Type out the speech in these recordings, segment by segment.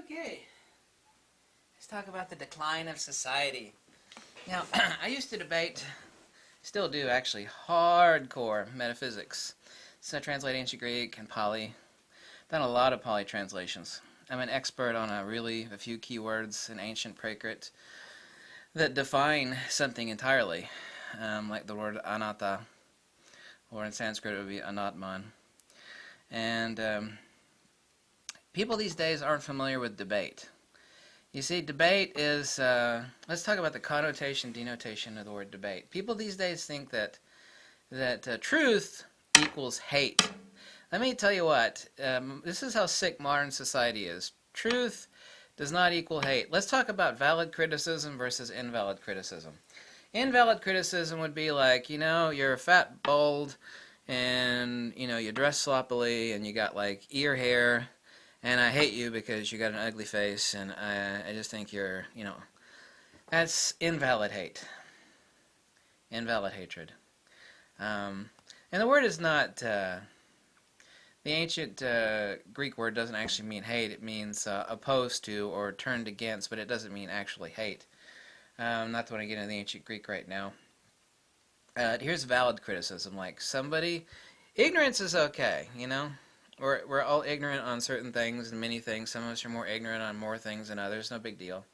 Okay, let's talk about the decline of society. Now, I used to debate, still do actually, hardcore metaphysics. So I translate ancient Greek and Pali. Done a lot of Pali translations. I'm an expert on a few keywords in ancient Prakrit that define something entirely, like the word anatta, or in Sanskrit it would be anatman. And people these days aren't familiar with debate. You see, debate is, let's talk about the connotation, denotation of the word debate. People these days think that truth equals hate. Let me tell you what, this is how sick modern society is. Truth does not equal hate. Let's talk about valid criticism versus invalid criticism. Invalid criticism would be like, you're fat, bald, and, you dress sloppily, and you got, like, ear hair, and I hate you because you got an ugly face, and I just think you're, that's invalid hate. Invalid hatred. And the word is not, the ancient Greek word doesn't actually mean hate. It means opposed to or turned against, but it doesn't mean actually hate. Not want to get into the ancient Greek right now. Here's valid criticism, like ignorance is okay, We're all ignorant on certain things and many things. Some of us are more ignorant on more things than others. No big deal.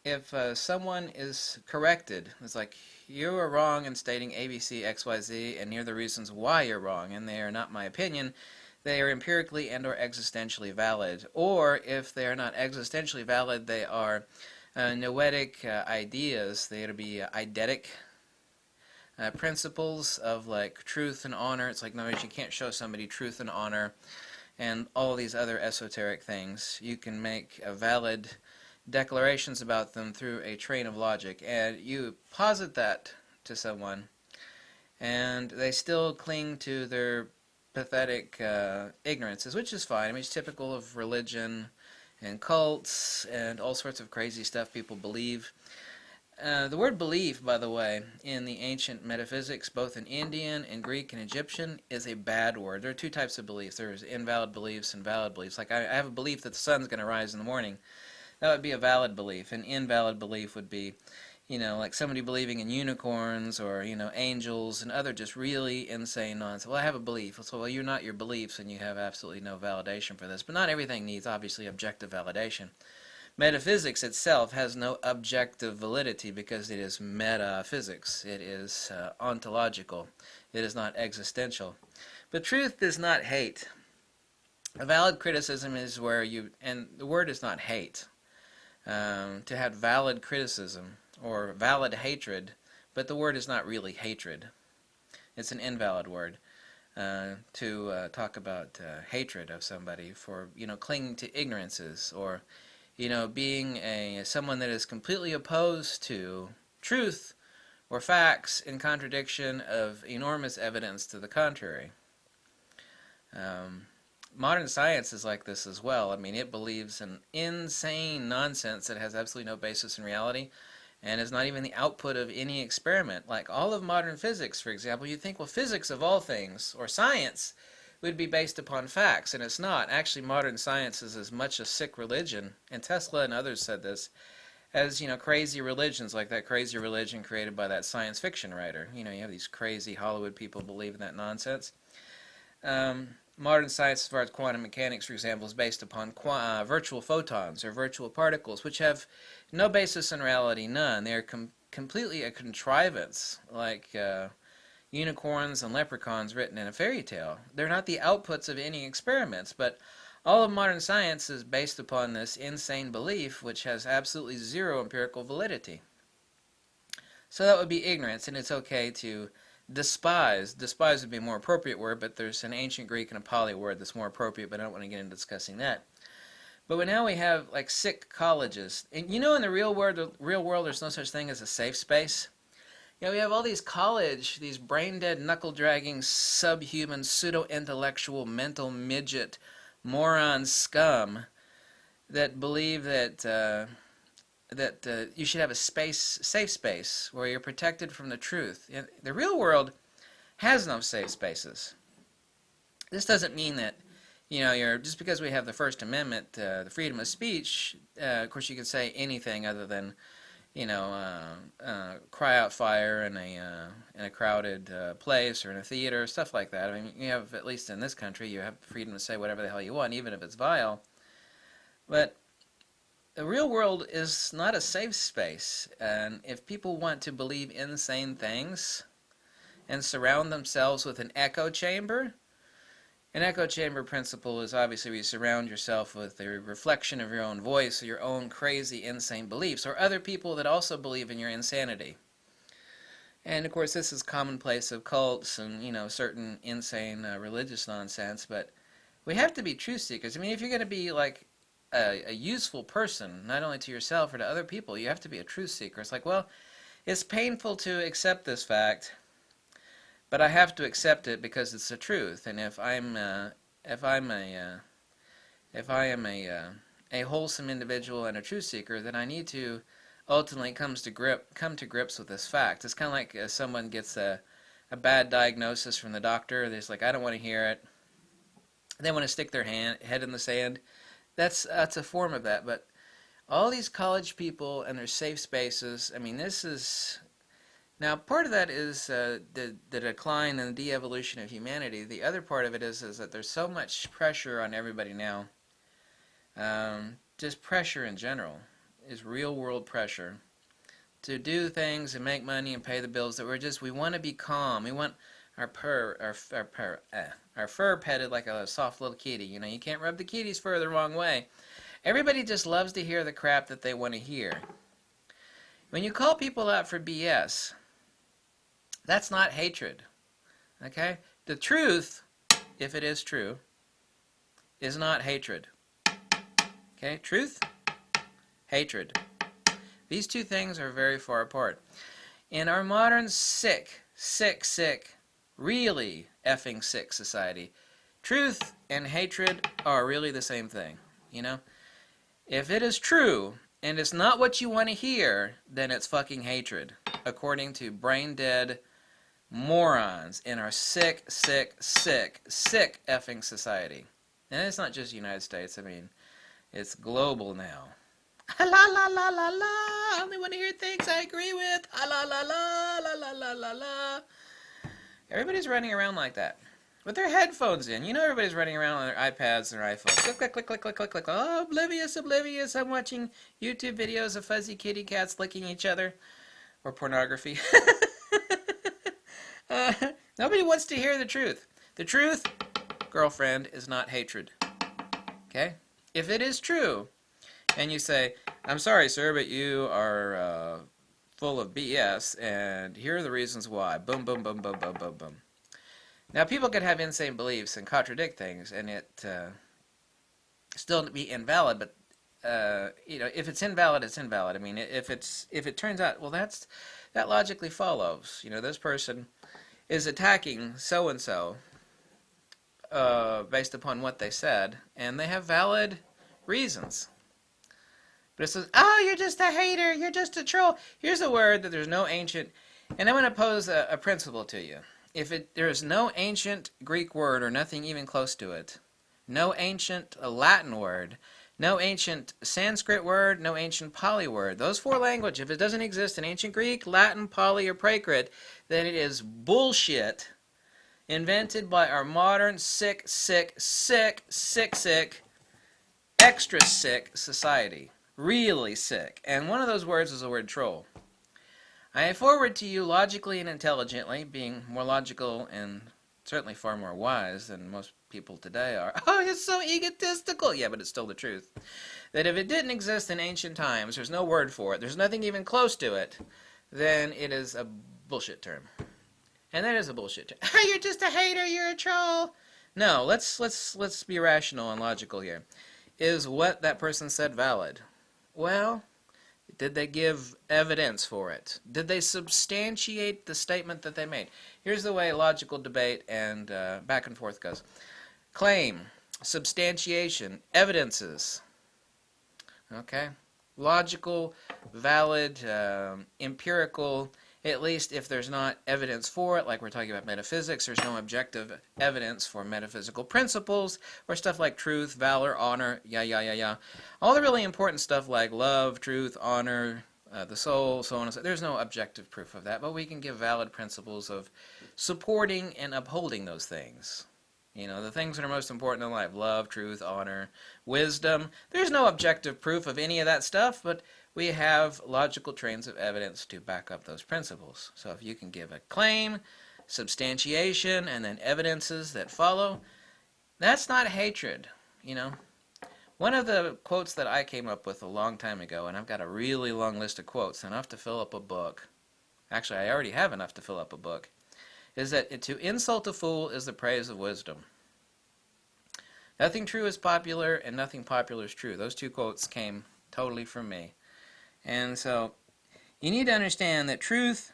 If someone is corrected, it's like, you are wrong in stating ABC, XYZ, and here are the reasons why you're wrong, and they are not my opinion. They are empirically and or existentially valid. Or if they are not existentially valid, they are noetic ideas. They are to be eidetic principles of like truth and honor. It's like, no, you can't show somebody truth and honor and all these other esoteric things. You can make a valid declarations about them through a train of logic, and you posit that to someone and they still cling to their pathetic ignorances, which is fine. I mean, it's typical of religion and cults and all sorts of crazy stuff people believe. The word belief, by the way, in the ancient metaphysics, both in Indian and Greek and Egyptian, is a bad word. There are two types of beliefs. There's invalid beliefs and valid beliefs. Like, I have a belief that the sun's going to rise in the morning. That would be a valid belief. An invalid belief would be, like somebody believing in unicorns or, angels and other just really insane nonsense. Well, I have a belief. So, well, you're not your beliefs and you have absolutely no validation for this. But not everything needs, obviously, objective validation. Metaphysics itself has no objective validity because it is metaphysics. It is ontological. It is not existential. But truth does not hate. A valid criticism is where and the word is not hate. To have valid criticism or valid hatred, but the word is not really hatred. It's an invalid word. To talk about hatred of somebody for, clinging to ignorances or being someone that is completely opposed to truth or facts in contradiction of enormous evidence to the contrary. Modern science is like this as well. I mean, it believes in insane nonsense that has absolutely no basis in reality and is not even the output of any experiment. Like all of modern physics, for example, you'd think, well, physics of all things, or science, would be based upon facts, and it's not. Actually, modern science is as much a sick religion, and Tesla and others said this, as, crazy religions, like that crazy religion created by that science fiction writer. You have these crazy Hollywood people believing that nonsense. Modern science, as far as quantum mechanics, for example, is based upon virtual photons or virtual particles, which have no basis in reality, none. They are completely a contrivance, like unicorns and leprechauns written in a fairy tale. They're not the outputs of any experiments, but all of modern science is based upon this insane belief, which has absolutely zero empirical validity. So that would be ignorance, and it's okay to despise. Despise would be a more appropriate word, but there's an ancient Greek and a Pali word that's more appropriate, but I don't want to get into discussing that. But now we have like sick colleges. And in the real world, there's no such thing as a safe space. We have all these these brain-dead, knuckle-dragging, subhuman, pseudo-intellectual, mental midget, moron scum that believe that you should have a safe space where you're protected from the truth. The real world has no safe spaces. This doesn't mean that just because we have the First Amendment, the freedom of speech, of course you can say anything other than, cry out fire in a crowded place or in a theater, stuff like that. I mean, you have, at least in this country, you have freedom to say whatever the hell you want, even if it's vile. But the real world is not a safe space, and if people want to believe insane things and surround themselves with an echo chamber, an echo chamber principle is obviously where you surround yourself with a reflection of your own voice or your own crazy, insane beliefs, or other people that also believe in your insanity. And of course, this is commonplace of cults and, certain insane religious nonsense, but we have to be truth seekers. I mean, if you're going to be like a useful person, not only to yourself or to other people, you have to be a truth seeker. It's like, well, it's painful to accept this fact, but I have to accept it because it's the truth. And if I am a wholesome individual and a truth seeker, then I need to ultimately come to grips with this fact. It's kind of like someone gets a bad diagnosis from the doctor. They're just like, I don't want to hear it. They want to stick their head in the sand. That's a form of that. But all these college people and their safe spaces, I mean, this is... Now, part of that is the decline and the de-evolution of humanity. The other part of it is that there's so much pressure on everybody now. Just pressure in general is real-world pressure to do things and make money and pay the bills that we want to be calm. We want our fur petted like a soft little kitty. You can't rub the kitty's fur the wrong way. Everybody just loves to hear the crap that they want to hear. When you call people out for BS, that's not hatred, okay? The truth, if it is true, is not hatred, okay? Truth, hatred. These two things are very far apart. In our modern sick, really effing sick society, truth and hatred are really the same thing, If it is true, and it's not what you want to hear, then it's fucking hatred, according to brain-dead morons in our sick effing society. And it's not just the United States. I mean, it's global now. La la la la la. I only want to hear things I agree with. La la la la la la la la. Everybody's running around like that with their headphones in. Everybody's running around on their iPads and their iPhones. Click, click, click, click, click, click, click. Oh, oblivious. I'm watching YouTube videos of fuzzy kitty cats licking each other. Or pornography. Nobody wants to hear the truth. The truth, girlfriend, is not hatred. Okay? If it is true, and you say, I'm sorry, sir, but you are full of BS, and here are the reasons why. Boom, boom, boom, boom, boom, boom, boom. Now, people can have insane beliefs and contradict things, and it still be invalid, but if it's invalid, it's invalid. I mean, if it turns out, well, that logically follows. This person is attacking so-and-so based upon what they said, and they have valid reasons. But it says, oh, you're just a hater, you're just a troll. Here's a word that there's no ancient, and I'm going to pose a principle to you. If there is no ancient Greek word or nothing even close to it, no ancient Latin word, no ancient Sanskrit word, no ancient Pali word. Those four languages, if it doesn't exist in ancient Greek, Latin, Pali, or Prakrit, then it is bullshit invented by our modern sick, extra sick society. Really sick. And one of those words is the word troll. I forward to you logically and intelligently, being more logical and certainly far more wise than most people today are. Oh, it's so egotistical. Yeah, but it's still the truth. That if it didn't exist in ancient times, there's no word for it, there's nothing even close to it, then it is a bullshit term. And that is a bullshit term. Oh, you're just a hater, you're a troll. No, let's be rational and logical here. Is what that person said valid? Well, did they give evidence for it? Did they substantiate the statement that they made? Here's the way logical debate and back and forth goes. Claim, substantiation, evidences. Okay? Logical, valid, empirical at least if there's not evidence for it, like we're talking about metaphysics, there's no objective evidence for metaphysical principles, or stuff like truth, valor, honor, all the really important stuff like love, truth, honor, the soul, so on and so on. There's no objective proof of that, but we can give valid principles of supporting and upholding those things. You know, the things that are most important in life: love, truth, honor, wisdom. There's no objective proof of any of that stuff, but we have logical trains of evidence to back up those principles. So if you can give a claim, substantiation, and then evidences that follow, that's not hatred, you know. One of the quotes that I came up with a long time ago, and I've got a really long list of quotes, enough to fill up a book. Actually, I already have enough to fill up a book. Is that to insult a fool is the praise of wisdom. Nothing true is popular, and nothing popular is true. Those two quotes came totally from me. And so, you need to understand that truth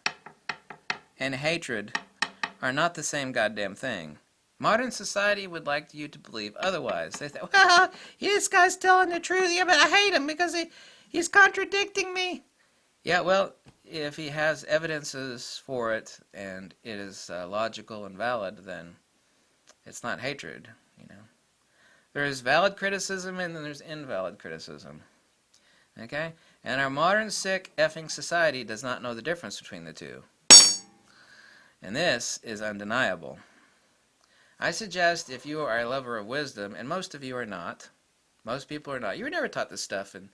and hatred are not the same goddamn thing. Modern society would like you to believe otherwise. They say, well, this guy's telling the truth, yeah, but I hate him because he's contradicting me. Yeah, well, if he has evidences for it and it is logical and valid, then it's not hatred, you know. There's valid criticism and then there's invalid criticism. Okay? And our modern sick effing society does not know the difference between the two. And this is undeniable. I suggest if you are a lover of wisdom, and most of you are not, most people are not, you were never taught this stuff. And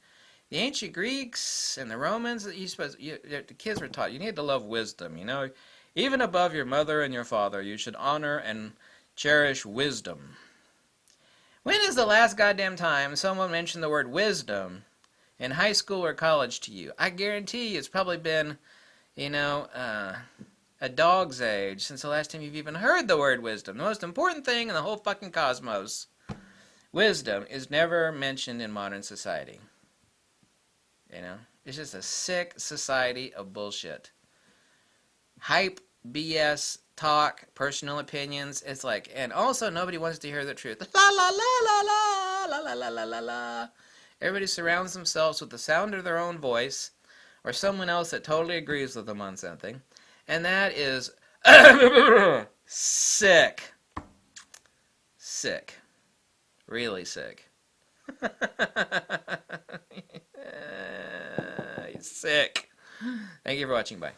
the ancient Greeks and the Romans, the kids were taught you need to love wisdom, you know. Even above your mother and your father, you should honor and cherish wisdom. When is the last goddamn time someone mentioned the word wisdom in high school or college to you? I guarantee you it's probably been, you know, a dog's age since the last time you've even heard the word wisdom. The most important thing in the whole fucking cosmos, wisdom, is never mentioned in modern society. You know? It's just a sick society of bullshit. Hype, BS, talk, personal opinions. It's like, and also nobody wants to hear the truth. La la la la la la la la la la la. Everybody surrounds themselves with the sound of their own voice or someone else that totally agrees with them on something. And that is sick. Sick. Really sick. Sick. Thank you for watching. Bye.